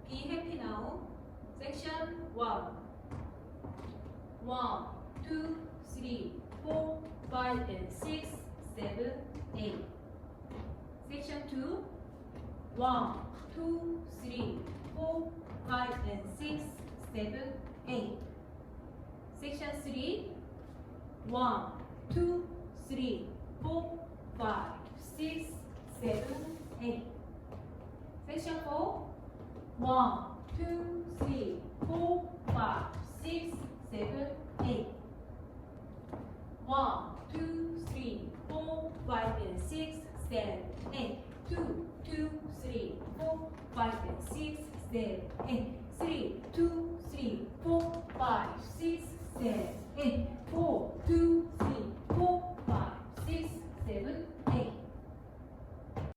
Be happy now. Section 1. 1, 2, 3, 4, 5, and 6, 7, 8. Section 2. 1, 2, 3, 4, 5, and 6, 7, 8. Section 3. 1, 2, 3, 4, 5, 6, 7, 8. Section 4. 1, 2, 3, 4, 5, 6, 7, 8. 1, 2, 3, 4, 5, and 6, 7, 8. 2, 2, 3, 4, 5, and 6, 7, 8. 3, 2, 3, 4, 5, 6, 7, 8. 4, 2, 3, 4, 5, 6, 7,